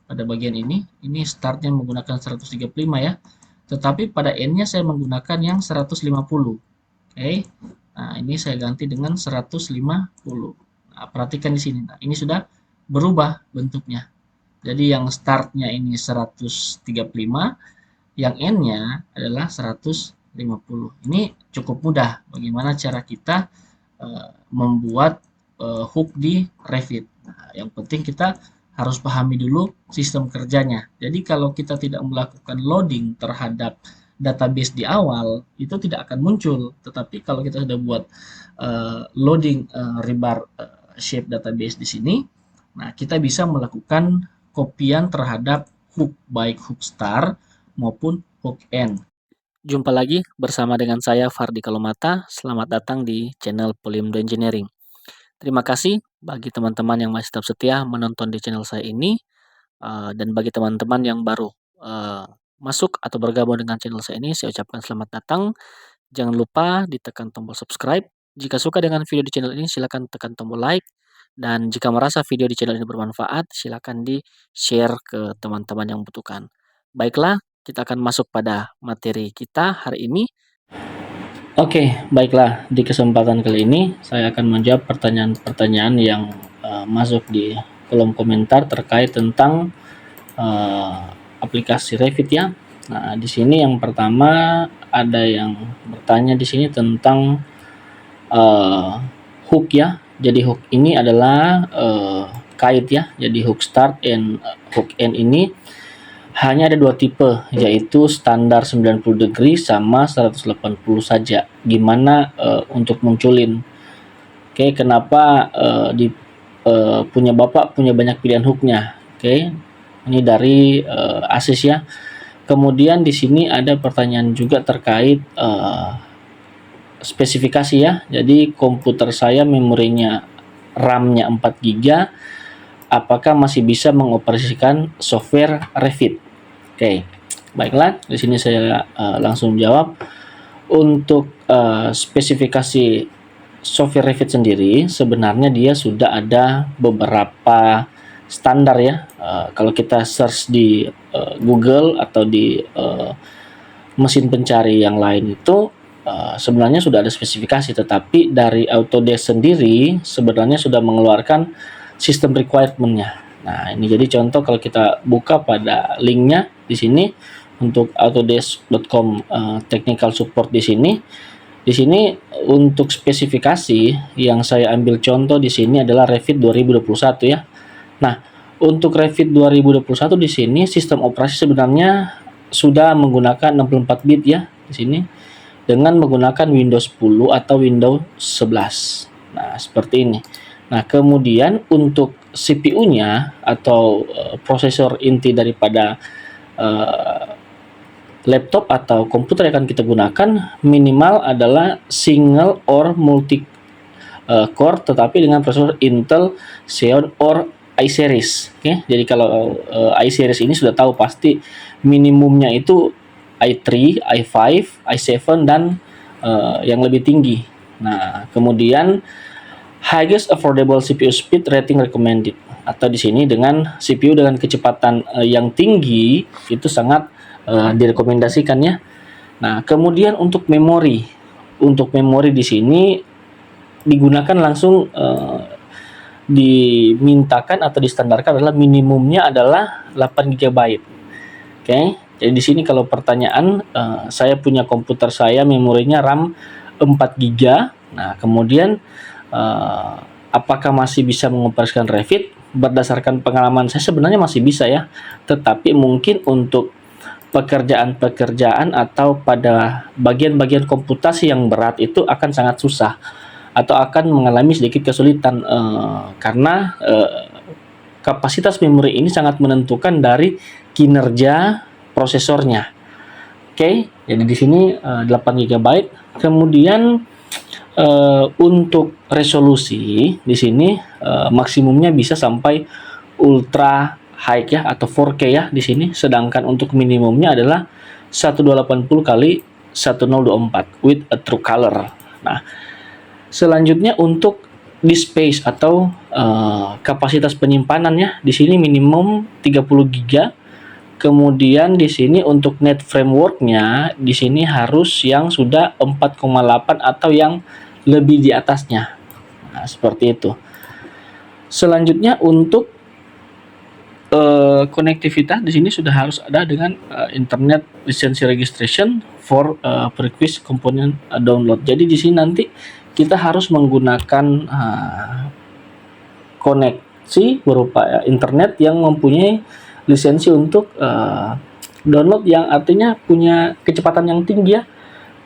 pada bagian ini startnya menggunakan 135 ya, tetapi pada N-nya saya menggunakan yang 150. Oke, nah ini saya ganti dengan 150. Nah, perhatikan di sini, nah ini sudah berubah bentuknya. Jadi yang startnya ini 135, yang N-nya adalah 150. Ini cukup mudah bagaimana cara kita membuat hook di Revit. Nah, yang penting kita harus pahami dulu sistem kerjanya. Jadi kalau kita tidak melakukan loading terhadap database di awal, itu tidak akan muncul. Tetapi kalau kita sudah buat loading rebar shape database di sini, nah kita bisa melakukan kopian terhadap hook, baik hook start maupun hook end. Jumpa lagi bersama dengan saya Fardi Kalomata. Selamat datang di channel Polindo Engineering. Terima kasih bagi teman-teman yang masih tetap setia menonton di channel saya ini, dan bagi teman-teman yang baru masuk atau bergabung dengan channel saya ini, saya ucapkan selamat datang. Jangan lupa ditekan tombol subscribe. Jika suka dengan video di channel ini, silakan tekan tombol like. Dan jika merasa video di channel ini bermanfaat, silakan di-share ke teman-teman yang membutuhkan. Baiklah, kita akan masuk pada materi kita hari ini. Oke, baiklah. Di kesempatan kali ini saya akan menjawab pertanyaan-pertanyaan yang masuk di kolom komentar terkait tentang aplikasi Revit ya. Nah, di sini yang pertama ada yang bertanya di sini tentang hook ya. Jadi hook ini adalah kait ya. Jadi hook start and hook end ini hanya ada dua tipe, yaitu standar 90 degree sama 180 saja. Gimana untuk munculin? Oke, kenapa punya Bapak punya banyak pilihan hooknya? Oke, ini dari Asis ya. Kemudian di sini ada pertanyaan juga terkait spesifikasi ya. Jadi komputer saya memorinya RAM-nya 4 GB, apakah masih bisa mengoperasikan software Revit? Oke, baiklah. Di sini saya langsung jawab. Untuk spesifikasi software Revit sendiri, sebenarnya dia sudah ada beberapa standar ya. Kalau kita search di Google atau di mesin pencari yang lain itu sebenarnya sudah ada spesifikasi, tetapi dari Autodesk sendiri sebenarnya sudah mengeluarkan sistem requirement-nya. Nah, ini jadi contoh kalau kita buka pada linknya di sini untuk autodesk.com technical support di sini. Di sini untuk spesifikasi yang saya ambil contoh di sini adalah Revit 2021 ya. Nah, untuk Revit 2021 di sini sistem operasi sebenarnya sudah menggunakan 64 bit ya di sini dengan menggunakan Windows 10 atau Windows 11. Nah, seperti ini. Nah, kemudian untuk CPU-nya atau prosesor inti daripada laptop atau komputer yang akan kita gunakan minimal adalah single or multi core, tetapi dengan prosesor Intel Xeon or iSeries. Oke, jadi kalau iSeries ini sudah tahu pasti minimumnya itu i3, i5, i7 dan yang lebih tinggi. Nah, kemudian highest affordable CPU speed rating recommended, atau di sini dengan CPU dengan kecepatan yang tinggi itu sangat direkomendasikan ya. Nah, kemudian untuk memori di sini digunakan langsung dimintakan atau distandarkan adalah minimumnya adalah 8 GB. Oke, jadi di sini kalau pertanyaan saya punya komputer saya memorinya RAM 4 GB. Nah, kemudian apakah masih bisa mengoperasikan Revit? Berdasarkan pengalaman saya sebenarnya masih bisa ya, tetapi mungkin untuk pekerjaan-pekerjaan atau pada bagian-bagian komputasi yang berat itu akan sangat susah atau akan mengalami sedikit kesulitan karena kapasitas memori ini sangat menentukan dari kinerja prosesornya. Oke, jadi di sini 8 GB. Kemudian untuk resolusi di sini maksimumnya bisa sampai ultra high ya atau 4K ya di sini, sedangkan untuk minimumnya adalah 1280 kali 1024 with a true color. Nah, selanjutnya untuk disk space atau kapasitas penyimpanannya di sini minimum 30 GB. Kemudian di sini untuk net frameworknya di sini harus yang sudah 4,8 atau yang lebih di atasnya. Nah, seperti itu. Selanjutnya untuk konektivitas di sini sudah harus ada dengan internet license registration for prerequisite component download. Jadi di sini nanti kita harus menggunakan koneksi berupa internet yang mempunyai lisensi untuk download, yang artinya punya kecepatan yang tinggi ya.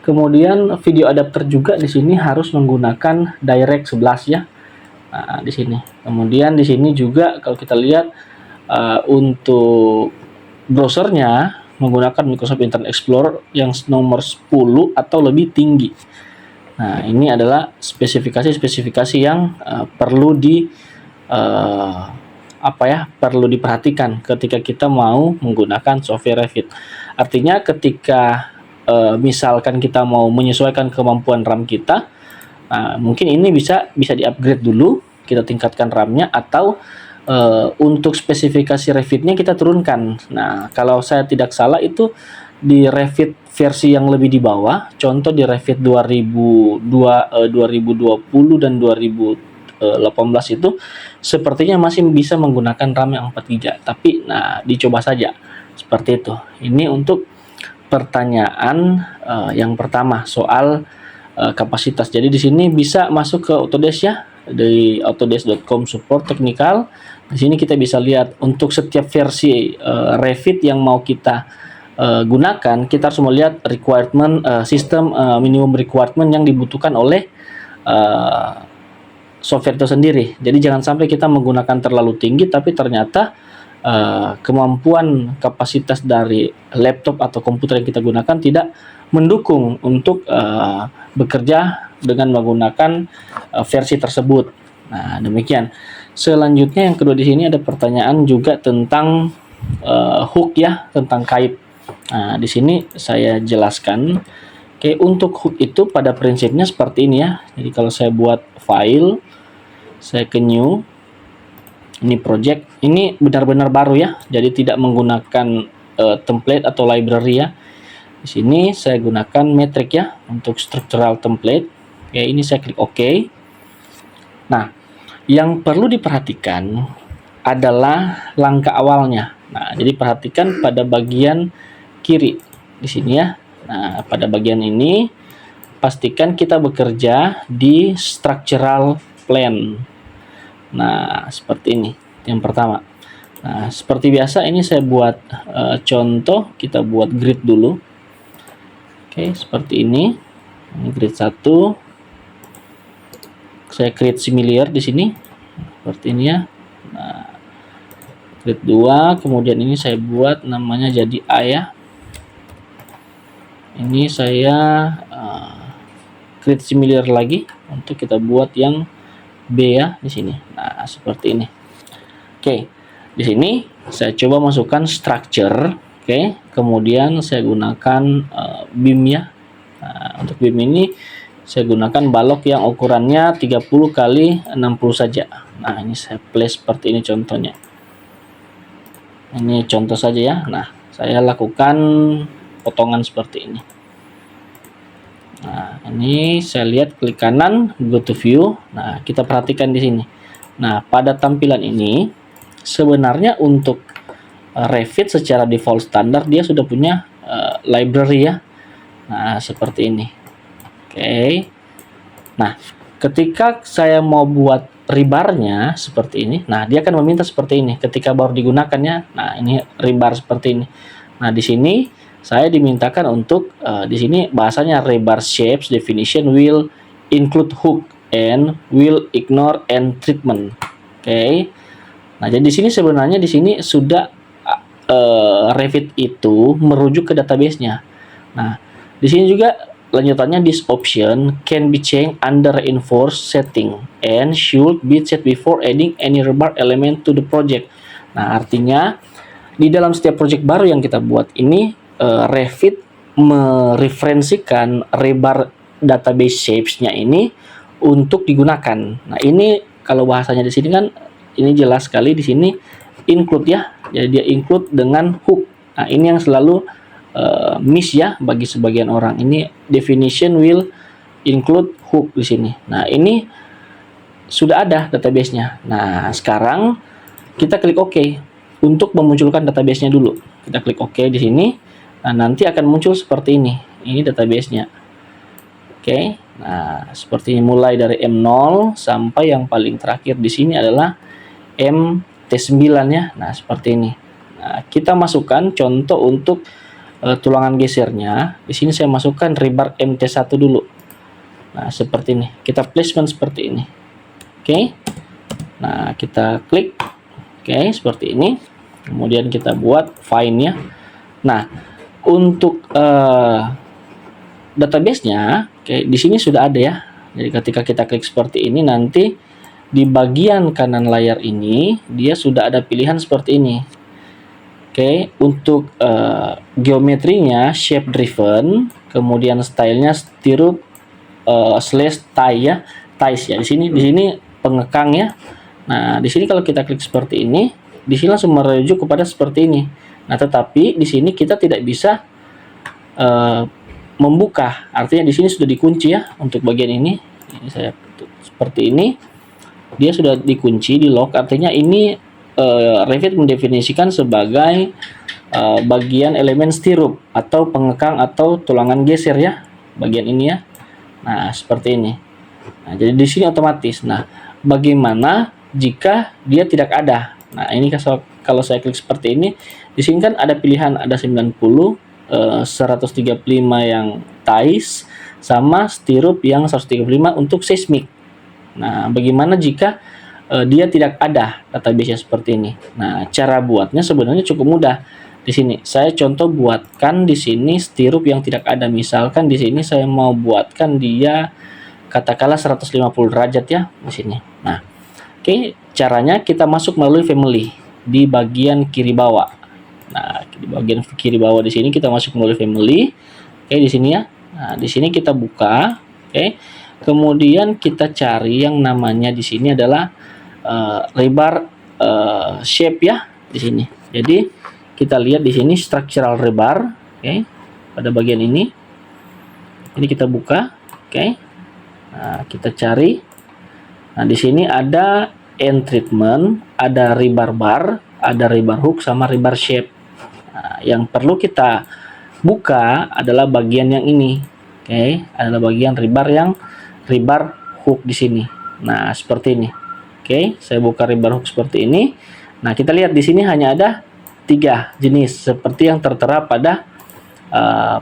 Kemudian video adapter juga di sini harus menggunakan Direct11 ya. Nah, di sini. Kemudian di sini juga kalau kita lihat untuk browsernya menggunakan Microsoft Internet Explorer yang nomor 10 atau lebih tinggi. Nah, ini adalah spesifikasi-spesifikasi yang perlu perlu diperhatikan ketika kita mau menggunakan software Revit. Artinya ketika misalkan kita mau menyesuaikan kemampuan RAM kita, mungkin ini bisa di-upgrade dulu, kita tingkatkan RAM-nya, atau untuk spesifikasi Revit-nya kita turunkan. Nah, kalau saya tidak salah itu di Revit versi yang lebih di bawah, contoh di Revit 2020 dan 2018 itu sepertinya masih bisa menggunakan RAM yang 4 GB. Tapi dicoba saja seperti itu. Ini untuk pertanyaan yang pertama soal kapasitas. Jadi di sini bisa masuk ke Autodesk ya, di autodesk.com support technical. Di sini kita bisa lihat untuk setiap versi Revit yang mau kita gunakan, kita harus melihat requirement sistem minimum requirement yang dibutuhkan oleh software itu sendiri. Jadi jangan sampai kita menggunakan terlalu tinggi tapi ternyata kemampuan kapasitas dari laptop atau komputer yang kita gunakan tidak mendukung untuk bekerja dengan menggunakan versi tersebut. Nah, demikian. Selanjutnya yang kedua di sini ada pertanyaan juga tentang hook ya, tentang kait. Nah, di sini saya jelaskan. Oke, untuk hook itu pada prinsipnya seperti ini ya. Jadi kalau saya buat file, saya ke new, ini project, ini benar-benar baru ya. Jadi tidak menggunakan template atau library ya. Di sini saya gunakan metric ya untuk structural template. Oke, ini saya klik OK. Nah, yang perlu diperhatikan adalah langkah awalnya. Nah, jadi perhatikan pada bagian kiri di sini ya. Nah, pada bagian ini pastikan kita bekerja di structural plan. Nah, seperti ini yang pertama. Nah, seperti biasa ini saya buat contoh, kita buat grid dulu. Oke, seperti ini. Ini grid 1. Saya create similar di sini. Seperti ini ya. Nah, grid 2, kemudian ini saya buat namanya jadi A ya. Ini saya create similar lagi untuk kita buat yang B ya di sini. Nah, seperti ini. Oke. Di sini saya coba masukkan structure, oke. Kemudian saya gunakan beam ya. Nah, untuk beam ini saya gunakan balok yang ukurannya 30 kali 60 saja. Nah, ini saya place seperti ini contohnya. Ini contoh saja ya. Nah, saya lakukan potongan seperti ini. Nah, ini saya lihat klik kanan, go to view. Nah, kita perhatikan di sini. Nah, pada tampilan ini sebenarnya untuk Revit secara default standar dia sudah punya library ya. Nah, seperti ini. Oke. Nah, ketika saya mau buat rebarnya seperti ini, nah dia akan meminta seperti ini ketika baru digunakannya. Nah, ini rebar seperti ini. Nah, di sini saya dimintakan untuk di sini bahasanya rebar shapes definition will include hook and will ignore end treatment. Oke. Nah, jadi di sini sebenarnya di sini sudah Revit itu merujuk ke database-nya. Nah, di sini juga lanjutannya, this option can be changed under reinforced setting and should be set before adding any rebar element to the project. Nah, artinya di dalam setiap project baru yang kita buat ini Revit mereferensikan rebar database shapes-nya ini untuk digunakan. Nah, ini kalau bahasanya di sini kan ini jelas sekali di sini include ya. Jadi dia include dengan hook. Nah, ini yang selalu miss ya bagi sebagian orang. Ini definition will include hook di sini. Nah, ini sudah ada database-nya. Nah, sekarang kita klik OK untuk memunculkan database-nya dulu. Kita klik OK di sini. Nah, nanti akan muncul seperti ini. Ini database-nya. Oke. Nah, seperti ini mulai dari M0 sampai yang paling terakhir di sini adalah MT9 ya. Nah, seperti ini. Nah, kita masukkan contoh untuk tulangan gesernya. Di sini saya masukkan rebar MT1 dulu. Nah, seperti ini. Kita placement seperti ini. Oke. Nah, kita klik. Oke, seperti ini. Kemudian kita buat find ya. Nah, untuk database-nya, oke, di sini sudah ada ya. Jadi ketika kita klik seperti ini, nanti di bagian kanan layar ini dia sudah ada pilihan seperti ini. Oke, untuk geometrinya shape driven, kemudian stylenya stirrup slash tie ya, ties ya. Di sini pengekang ya. Nah, di sini kalau kita klik seperti ini, di sini langsung merujuk kepada seperti ini. Nah, tetapi di sini kita tidak bisa membuka. Artinya di sini sudah dikunci ya untuk bagian ini. Ini saya seperti ini. Dia sudah dikunci, di lock. Artinya ini Revit mendefinisikan sebagai bagian elemen stirrup atau pengekang atau tulangan geser ya, bagian ini ya. Nah, seperti ini. Nah, jadi di sini otomatis. Nah, bagaimana jika dia tidak ada? Nah, ini kalau saya klik seperti ini, di sini kan ada pilihan, ada 90, 135 yang ties, sama stirrup yang 135 untuk seismik. Nah, bagaimana jika dia tidak ada database-nya seperti ini? Nah, cara buatnya sebenarnya cukup mudah. Di sini saya contoh buatkan di sini stirrup yang tidak ada. Misalkan di sini saya mau buatkan dia katakanlah 150 derajat ya di sini. Nah, oke, caranya kita masuk melalui family di bagian kiri bawah. Nah, di bagian kiri bawah di sini kita masuk melalui family. Oke, di sini ya. Nah, di sini kita buka. Oke. Kemudian kita cari yang namanya di sini adalah rebar shape ya di sini. Jadi kita lihat di sini structural rebar, oke, pada bagian ini. Ini kita buka, oke. Nah, kita cari. Nah, di sini ada end treatment, ada rebar bar, ada rebar hook sama rebar shape. Nah, yang perlu kita buka adalah bagian yang ini, oke, adalah bagian rebar hook di sini. Nah, seperti ini. Oke, saya buka rebar hook seperti ini. Nah, kita lihat di sini hanya ada 3 jenis seperti yang tertera pada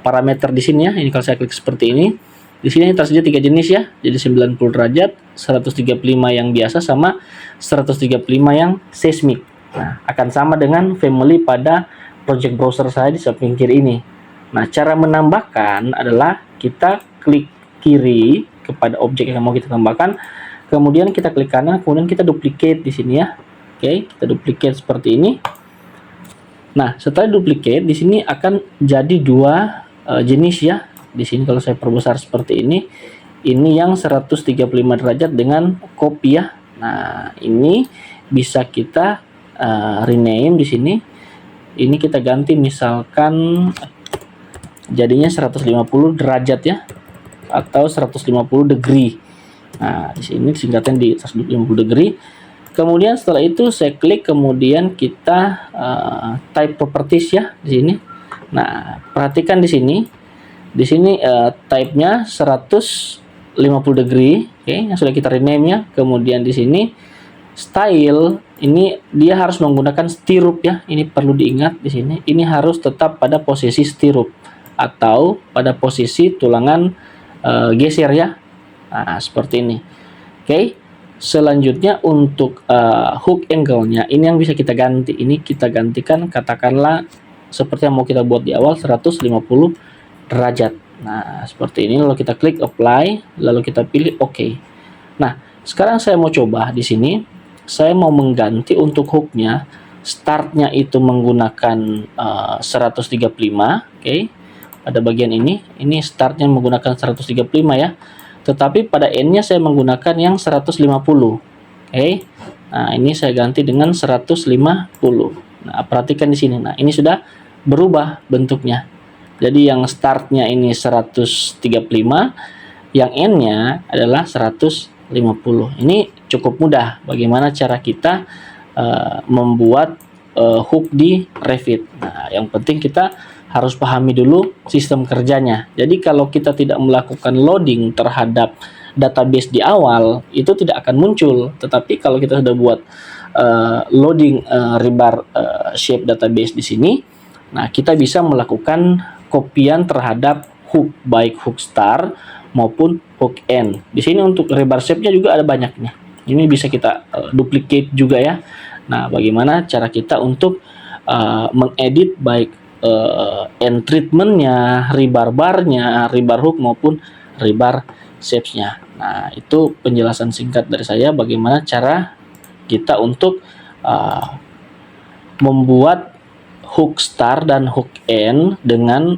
parameter di sini ya. Ini kalau saya klik seperti ini, di sini tersedia 3 jenis ya. Jadi 90 derajat, 135 yang biasa sama 135 yang seismik. Nah, akan sama dengan family pada project browser saya di samping kiri ini. Nah, cara menambahkan adalah kita klik kiri kepada objek yang mau kita tambahkan. Kemudian kita klik kanan, kemudian kita duplicate di sini ya. Oke, kita duplicate seperti ini. Nah, setelah duplicate di sini akan jadi 2 jenis ya. Di sini kalau saya perbesar seperti ini yang 135 derajat dengan copy ya. Nah, ini bisa kita rename di sini. Ini kita ganti misalkan jadinya 150 derajat ya, atau 150 degree. Nah, di sini singkatan di 150 degree. Kemudian setelah itu saya klik, kemudian kita type properties ya di sini. Nah, perhatikan di sini. Di sini type-nya 150 degree, oke, yang sudah kita rename ya. Kemudian di sini style ini dia harus menggunakan stirrup ya. Ini perlu diingat di sini. Ini harus tetap pada posisi stirrup atau pada posisi tulangan geser ya. Nah, seperti ini. Oke. Selanjutnya untuk hook angle-nya ini yang bisa kita ganti. Ini kita gantikan katakanlah seperti yang mau kita buat di awal 150 derajat. Nah, seperti ini lalu kita klik apply, lalu kita pilih OK. Nah, sekarang saya mau coba di sini. Saya mau mengganti untuk hook-nya, start-nya itu menggunakan 135, oke. Pada bagian ini start-nya menggunakan 135 ya. tetapi pada N-nya saya menggunakan yang 150. Oke. Nah, ini saya ganti dengan 150. Nah, perhatikan di sini. Nah, ini sudah berubah bentuknya. Jadi yang startnya ini 135, yang N-nya adalah 150. Ini cukup mudah bagaimana cara kita membuat hook di Revit. Nah, yang penting kita harus pahami dulu sistem kerjanya. Jadi kalau kita tidak melakukan loading terhadap database di awal, itu tidak akan muncul. Tetapi kalau kita sudah buat loading rebar shape database di sini, nah kita bisa melakukan kopian terhadap hook, baik hook start maupun hook end. Di sini untuk rebar shape-nya juga ada banyaknya. Ini bisa kita duplicate juga ya. Nah, bagaimana cara kita untuk mengedit baik end treatment-nya, rebar bar-nya, rebar hook maupun rebar shapes-nya. Nah, itu penjelasan singkat dari saya bagaimana cara kita untuk membuat hook start dan hook end dengan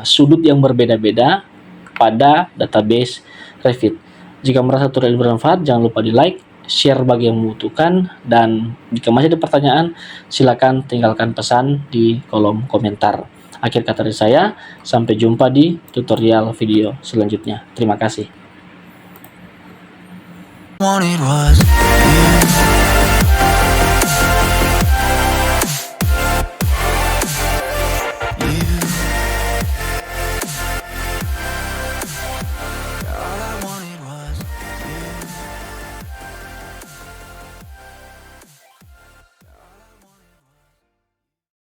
sudut yang berbeda-beda pada database Revit. Jika merasa tutorial bermanfaat, jangan lupa di like, share bagi yang membutuhkan, dan jika masih ada pertanyaan, silakan tinggalkan pesan di kolom komentar. Akhir kata dari saya, sampai jumpa di tutorial video selanjutnya. Terima kasih.